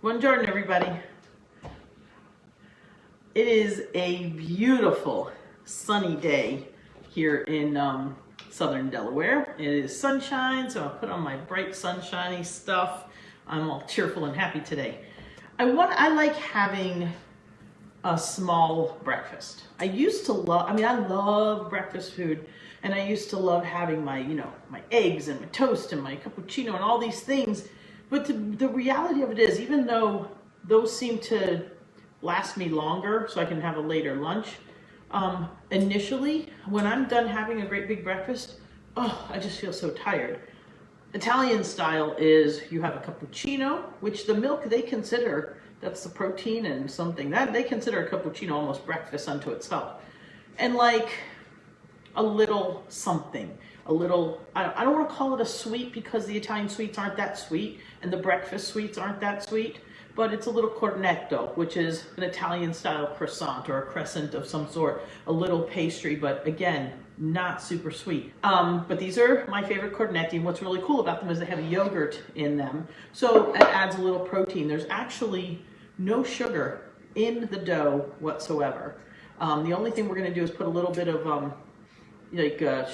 Buongiorno, everybody. It is a beautiful sunny day here in southern Delaware. It is sunshine, so I put on my bright sunshiny stuff. I'm all cheerful and happy today. I like having a small breakfast. I love breakfast food, and I used to love having my, my eggs and my toast and my cappuccino and all these things. But the reality of it is, even though those seem to last me longer so I can have a later lunch, initially, when I'm done having a great big breakfast, I just feel so tired. Italian style is you have a cappuccino, which the milk they consider, that's the protein and something, that they consider a cappuccino almost breakfast unto itself. And like a little something, a little, I don't want to call it a sweet because the Italian sweets aren't that sweet and the breakfast sweets aren't that sweet, but it's a little cornetto, which is an Italian style croissant or a crescent of some sort, a little pastry, but again, not super sweet. But these are my favorite cornetti, and what's really cool about them is they have yogurt in them, so it adds a little protein. There's actually no sugar in the dough whatsoever. The only thing we're going to do is put a little bit of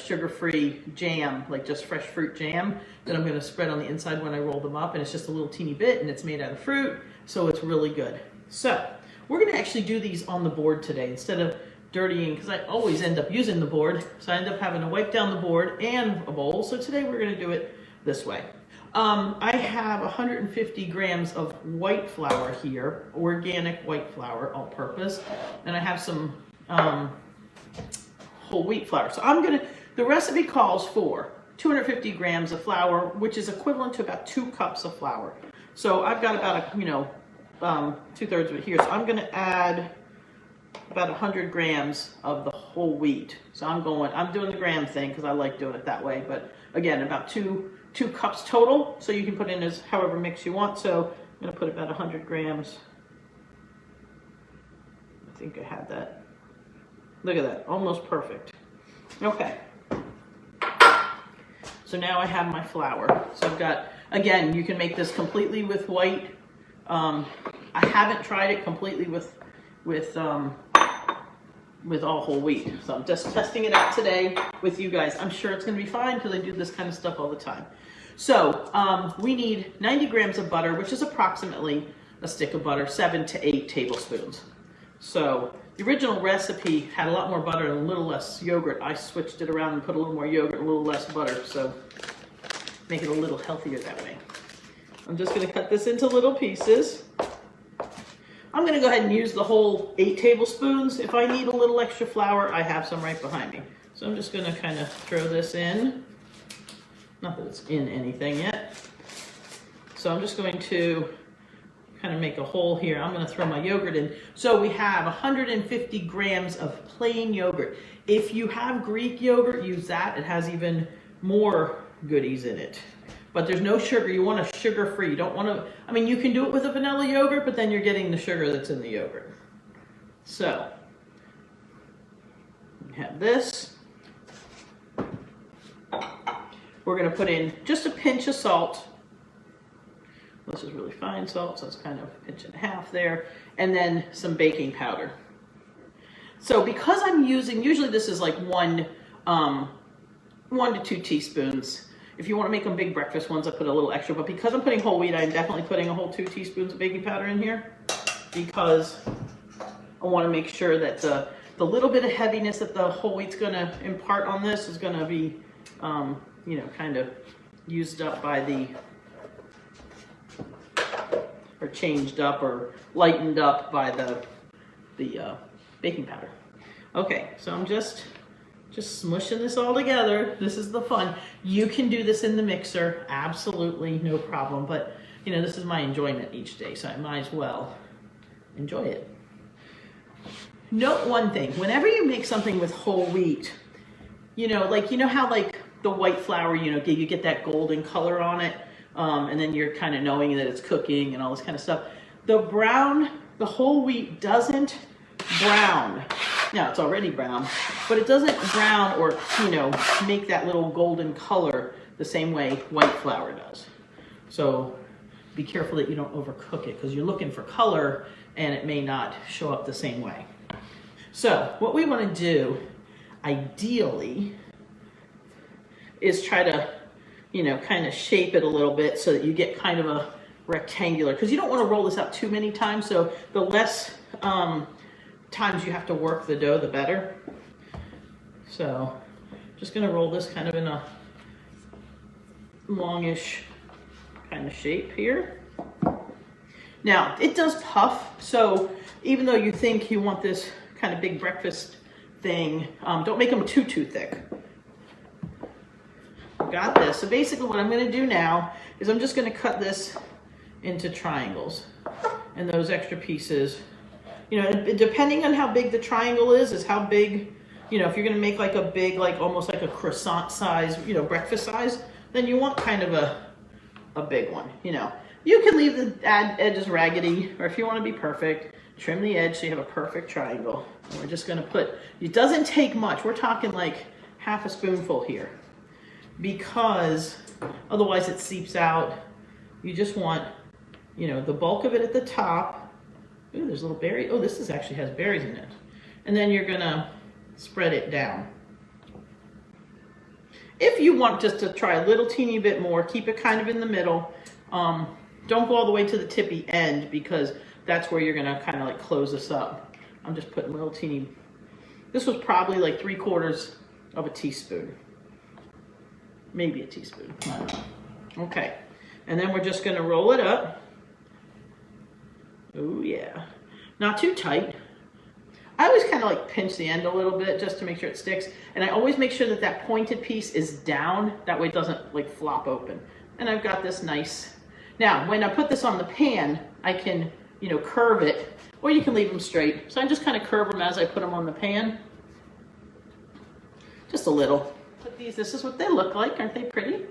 sugar-free jam, like just fresh fruit jam, that I'm going to spread on the inside when I roll them up, and it's just a little teeny bit, and it's made out of fruit, so it's really good. So we're going to actually do these on the board today instead of dirtying, because I always end up using the board, so I end up having to wipe down the board and a bowl. So today we're going to do it this way. I have 150 grams of white flour here, organic white flour, all purpose, and I have some whole wheat flour. So the recipe calls for 250 grams of flour, which is equivalent to about 2 cups of flour. So I've got about 2/3 of it here. So I'm going to add about 100 grams of the whole wheat. So I'm doing the gram thing because I like doing it that way. But again, about two cups total. So you can put in as however mix you want. So I'm going to put about 100 grams. I think I had that. Look at that, almost perfect. Okay. So now I have my flour. So I've got, again, you can make this completely with white. I haven't tried it completely with all whole wheat. So I'm just testing it out today with you guys. I'm sure it's gonna be fine because I do this kind of stuff all the time. So we need 90 grams of butter, which is approximately a stick of butter, 7 to 8 tablespoons. So the original recipe had a lot more butter and a little less yogurt. I switched it around and put a little more yogurt, a little less butter, so make it a little healthier that way. I'm just going to cut this into little pieces. I'm going to go ahead and use the whole 8 tablespoons. If I need a little extra flour, I have some right behind me. So I'm just going to kind of throw this in. Not that it's in anything yet. So I'm just going to kind of make a hole here. I'm going to throw my yogurt in. So we have 150 grams of plain yogurt. If you have Greek yogurt, use that. It has even more goodies in it. But there's no sugar. You want a sugar-free. You don't want to, you can do it with a vanilla yogurt, but then you're getting the sugar that's in the yogurt. So we have this. We're going to put in just a pinch of salt. This is really fine salt, so it's kind of a pinch and a half there. And then some baking powder. So because I'm using, usually this is like 1 to 2 teaspoons. If you want to make them big breakfast ones, I put a little extra. But because I'm putting whole wheat, I'm definitely putting a whole 2 teaspoons of baking powder in here. Because I want to make sure that the little bit of heaviness that the whole wheat's going to impart on this is going to be, kind of used up by or changed up or lightened up by the baking powder. Okay, so I'm just smushing this all together. This is the fun. You can do this in the mixer, absolutely no problem, but this is my enjoyment each day, so I might as well enjoy it. Note one thing, whenever you make something with whole wheat, how like the white flour, you get that golden color on it, and then you're kind of knowing that it's cooking and all this kind of stuff. The whole wheat doesn't brown. Now it's already brown, but it doesn't brown or, make that little golden color the same way white flour does. So be careful that you don't overcook it because you're looking for color and it may not show up the same way. So what we want to do, ideally, is try to, kind of shape it a little bit so that you get kind of a rectangular, because you don't want to roll this out too many times, so the less times you have to work the dough, the better. So just going to roll this kind of in a longish kind of shape here. Now, it does puff, so even though you think you want this kind of big breakfast thing, don't make them too thick. Got this. So basically what I'm going to do now is I'm just going to cut this into triangles, and those extra pieces, depending on how big the triangle is how big, if you're going to make like a big, like almost like a croissant size, breakfast size, then you want kind of a big one. You can leave the edges raggedy, or if you want to be perfect, trim the edge so you have a perfect triangle. And we're just going to put, it doesn't take much. We're talking like half a spoonful here, because otherwise it seeps out. You just want, the bulk of it at the top. Ooh, there's little berries. Oh, this actually has berries in it. And then you're gonna spread it down. If you want just to try a little teeny bit more, keep it kind of in the middle. Don't go all the way to the tippy end, because that's where you're gonna kind of like close this up. I'm just putting little teeny, this was probably like 3/4 of a teaspoon. Maybe a teaspoon, I don't know. Okay, and then we're just gonna roll it up. Oh yeah, not too tight. I always kind of like pinch the end a little bit just to make sure it sticks. And I always make sure that that pointed piece is down. That way it doesn't like flop open. And I've got this nice. Now, when I put this on the pan, I can, curve it, or you can leave them straight. So I just kind of curve them as I put them on the pan. Just a little. Put these, this is what they look like. Aren't they pretty?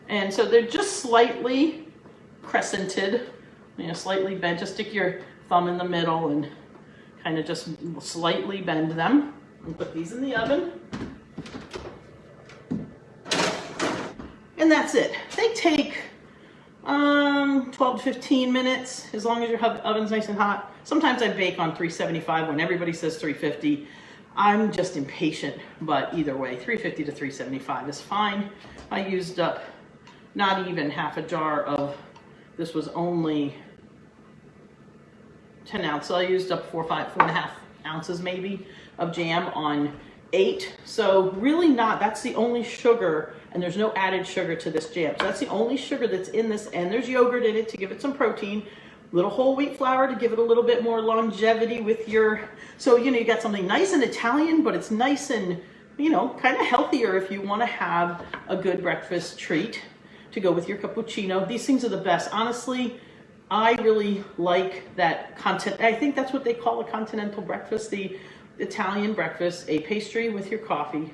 And so they're just slightly crescented, slightly bent. Just stick your thumb in the middle and kind of just slightly bend them, and put these in the oven. And that's it. They take 12 to 15 minutes, as long as your oven's nice and hot. Sometimes I bake on 375 when everybody says 350. I'm just impatient, but either way, 350 to 375 is fine. I used up not even half a jar of, this was only 10 ounces. So I used up 4.5 ounces maybe of jam on 8. So really not, that's the only sugar, and there's no added sugar to this jam. So that's the only sugar that's in this, and there's yogurt in it to give it some protein, little whole wheat flour to give it a little bit more longevity with your, so you got something nice and Italian, but it's nice and, kind of healthier if you want to have a good breakfast treat to go with your cappuccino. These things are the best. Honestly, I really like that content. I think that's what they call a continental breakfast, the Italian breakfast, a pastry with your coffee.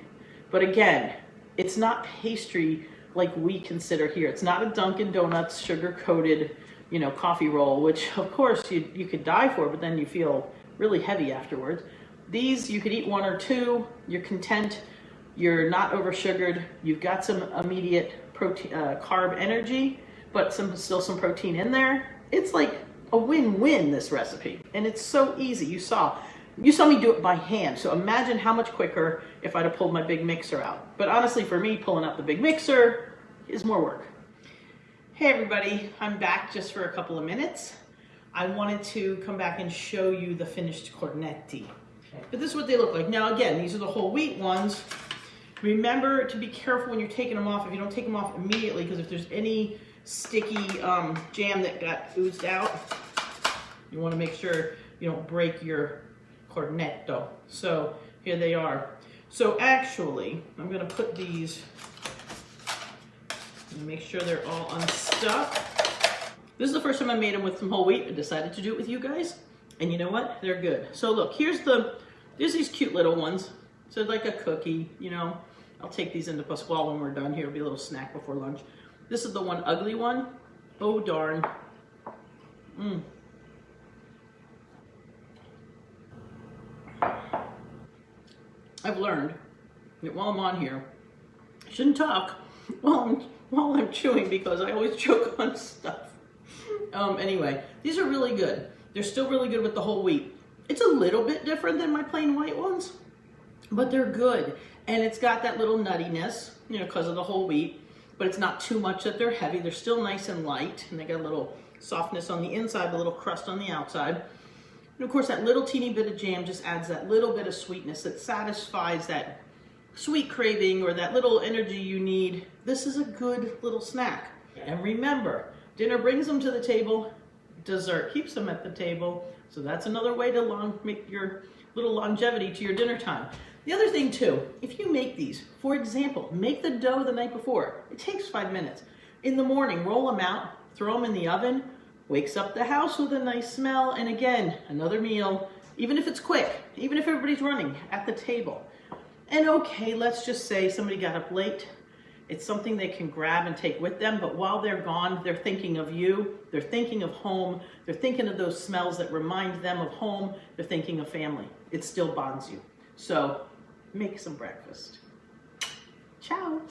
But again, it's not pastry like we consider here. It's not a Dunkin' Donuts sugar-coated, coffee roll, which of course you could die for, but then you feel really heavy afterwards. These, you could eat 1 or 2, you're content, you're not over-sugared, you've got some immediate protein, carb energy, but still some protein in there. It's like a win-win, this recipe, and it's so easy. You saw me do it by hand, so imagine how much quicker if I'd have pulled my big mixer out. But honestly, for me, pulling out the big mixer is more work. Hey everybody, I'm back just for a couple of minutes. I wanted to come back and show you the finished cornetti. But this is what they look like. Now again, these are the whole wheat ones. Remember to be careful when you're taking them off. If you don't take them off immediately, because if there's any sticky jam that got oozed out, you want to make sure you don't break your cornetto. So here they are. So actually, I'm going to put these and make sure they're all unstuck. This is the first time I made them with some whole wheat. I decided to do it with you guys, and you know what? They're good. So look, there's these cute little ones. So like a cookie, I'll take these into Pasquale when we're done here. It'll be a little snack before lunch. This is the one ugly one. Oh darn. I've learned that while I'm on here, I shouldn't talk while I'm chewing, because I always choke on stuff. Anyway, these are really good. They're still really good with the whole wheat. It's a little bit different than my plain white ones, but they're good. And it's got that little nuttiness, you know, because of the whole wheat, but it's not too much that they're heavy. They're still nice and light, and they got a little softness on the inside, a little crust on the outside. And of course, that little teeny bit of jam just adds that little bit of sweetness that satisfies that sweet craving or that little energy you need. This is a good little snack. And remember, dinner brings them to the table, dessert keeps them at the table. So that's another way to make your little longevity to your dinner time. The other thing too, if you make these, for example, make the dough the night before. It takes 5 minutes. In the morning, roll them out, throw them in the oven, wakes up the house with a nice smell, and again, another meal, even if it's quick, even if everybody's running at the table. And okay, let's just say somebody got up late. It's something they can grab and take with them, but while they're gone, they're thinking of you, they're thinking of home, they're thinking of those smells that remind them of home, they're thinking of family. It still bonds you. So make some breakfast. Ciao.